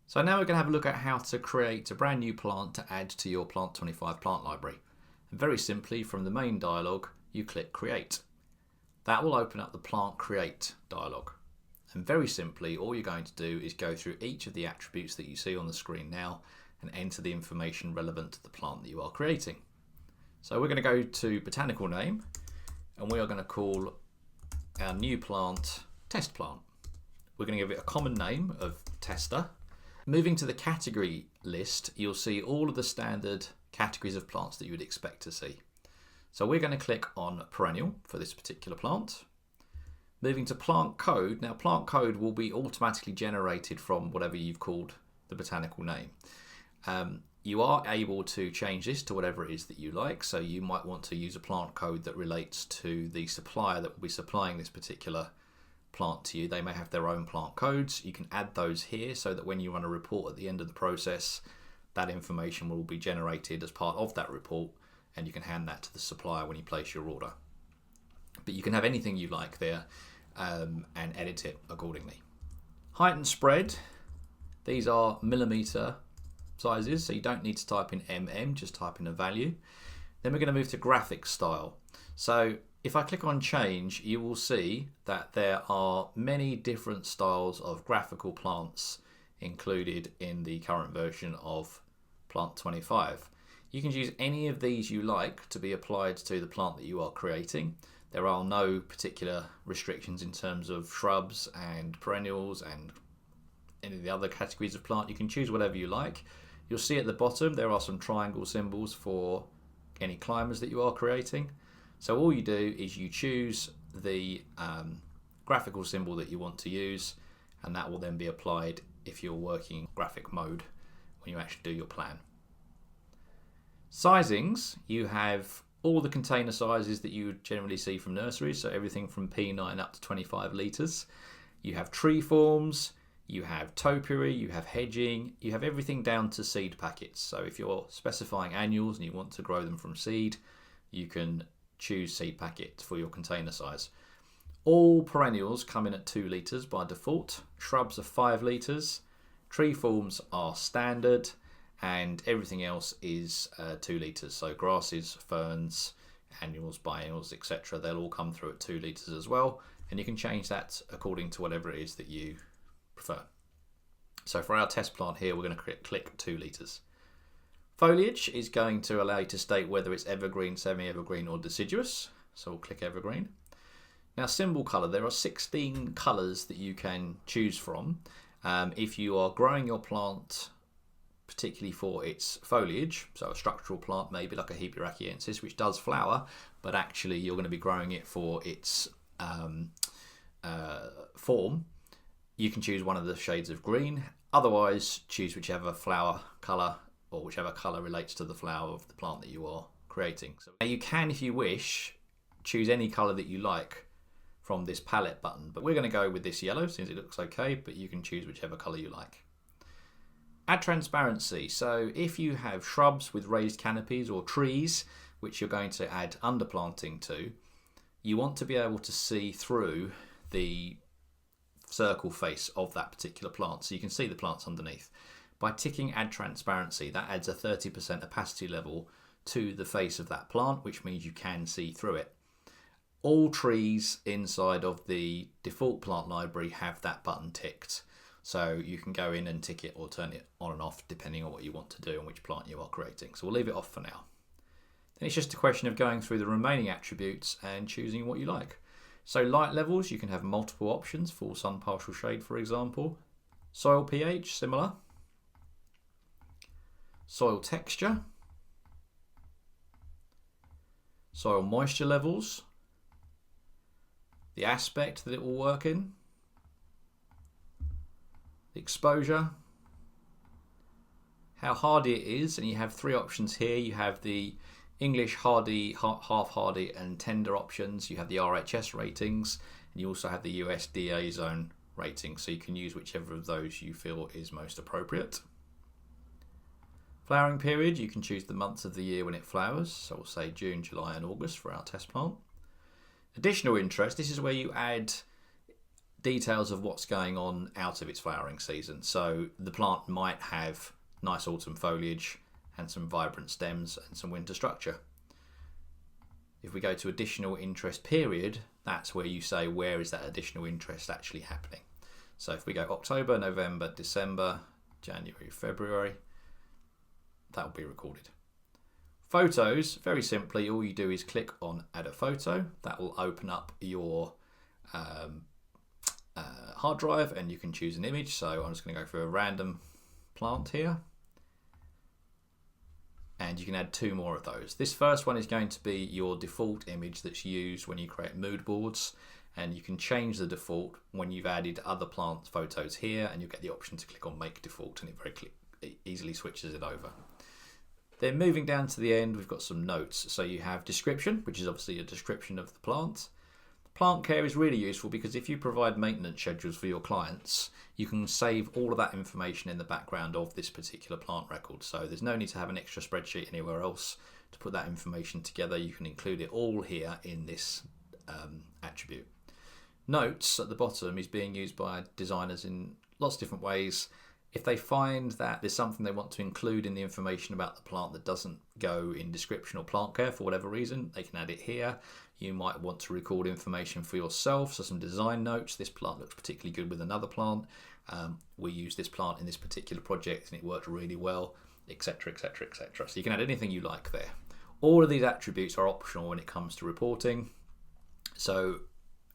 So now we're going to have a look at how to create a brand new plant to add to your Plant25 plant library. And very simply, from the main dialog, you click Create. That will open up the Plant Create dialog. And very simply, all you're going to do is go through each of the attributes that you see on the screen now and enter the information relevant to the plant that you are creating. So we're going to go to Botanical Name, and we are going to call our new plant Test Plant. We're going to give it a common name of Tester. Moving to the category list, you'll see all of the standard categories of plants that you would expect to see. So we're going to click on Perennial for this particular plant. Moving to Plant Code. Now plant code will be automatically generated from whatever you've called the botanical name. You are able to change this to whatever it is that you like. So you might want to use a plant code that relates to the supplier that will be supplying this particular plant to you. They may have their own plant codes. You can add those here so that when you run a report at the end of the process, that information will be generated as part of that report, and you can hand that to the supplier when you place your order. But you can have anything you like there and edit it accordingly. Height and spread, these are millimeter sizes, so you don't need to type in mm, just type in a value. Then we're going to move to graphic style. So if I click on change, you will see that there are many different styles of graphical plants included in the current version of Plant25. You can choose any of these you like to be applied to the plant that you are creating. There are no particular restrictions in terms of shrubs and perennials and any of the other categories of plant. You can choose whatever you like. You'll see at the bottom there are some triangle symbols for any climbers that you are creating. So all you do is you choose the graphical symbol that you want to use, and that will then be applied if you're working graphic mode when you actually do your plan. Sizings, you have all the container sizes that you would generally see from nurseries, so everything from P9 up to 25 litres. You have tree forms, you have topiary, you have hedging, you have everything down to seed packets. So if you're specifying annuals and you want to grow them from seed, you can choose seed packet for your container size. All perennials come in at 2 litres by default, shrubs are 5 litres, tree forms are standard, and everything else is 2 litres. So grasses, ferns, annuals, biennials, etc. they'll all come through at 2 litres as well, and you can change that according to whatever it is that you prefer. So for our test plant here, we're going to click 2 litres. Foliage is going to allow you to state whether it's evergreen, semi-evergreen or deciduous. So we'll click evergreen. Now symbol colour, there are 16 colours that you can choose from. If you are growing your plant particularly for its foliage, so a structural plant maybe like a Heberachiensis which does flower, but actually you're going to be growing it for its form, you can choose one of the shades of green. Otherwise, choose whichever flower colour or whichever colour relates to the flower of the plant that you are creating. So now you can, if you wish, choose any colour that you like from this palette button, but we're going to go with this yellow since it looks okay, but you can choose whichever colour you like. Add transparency. So if you have shrubs with raised canopies or trees which you're going to add underplanting to, you want to be able to see through the circle face of that particular plant, so you can see the plants underneath. By ticking add transparency, that adds a 30% opacity level to the face of that plant, which means you can see through it. All trees inside of the default plant library have that button ticked, so you can go in and tick it or turn it on and off depending on what you want to do and which plant you are creating. So we'll leave it off for now. Then it's just a question of going through the remaining attributes and choosing what you like. So light levels, you can have multiple options, full sun, partial shade for example. Soil pH, similar. Soil texture. Soil moisture levels. The aspect that it will work in. The exposure. How hardy it is, and you have 3 options here. You have the English hardy, half hardy and tender options. You have the RHS ratings, and you also have the USDA zone rating, so you can use whichever of those you feel is most appropriate. Flowering period, you can choose the months of the year when it flowers, so we'll say June, July and August for our test plant. Additional interest, this is where you add details of what's going on out of its flowering season. So the plant might have nice autumn foliage and some vibrant stems and some winter structure. If we go to additional interest period, that's where you say where is that additional interest actually happening. So if we go October, November, December, January, February, that will be recorded. Photos, very simply, all you do is click on add a photo. That will open up your hard drive and you can choose an image. So I'm just going to go for a random plant here. And you can add 2 more of those. This first one is going to be your default image that's used when you create mood boards, and you can change the default when you've added other plant photos here, and you'll get the option to click on make default and it easily switches it over. Then moving down to the end, we've got some notes. So you have description, which is obviously a description of the plant. Plant care is really useful because if you provide maintenance schedules for your clients, you can save all of that information in the background of this particular plant record. So there's no need to have an extra spreadsheet anywhere else to put that information together. You can include it all here in this attribute. Notes at the bottom is being used by designers in lots of different ways. If they find that there's something they want to include in the information about the plant that doesn't go in description or plant care for whatever reason, they can add it here. You might want to record information for yourself, so some design notes. This plant looks particularly good with another plant. We used this plant in this particular project and it worked really well, etc, etc, etc. So you can add anything you like there. All of these attributes are optional when it comes to reporting, so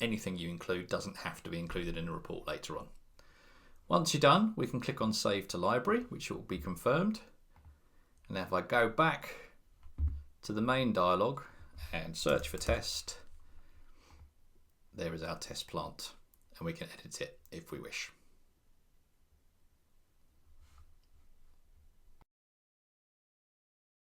anything you include doesn't have to be included in a report later on. Once you're done, we can click on Save to Library, which will be confirmed. And now if I go back to the main dialog and search for test, there is our test plant, and we can edit it if we wish.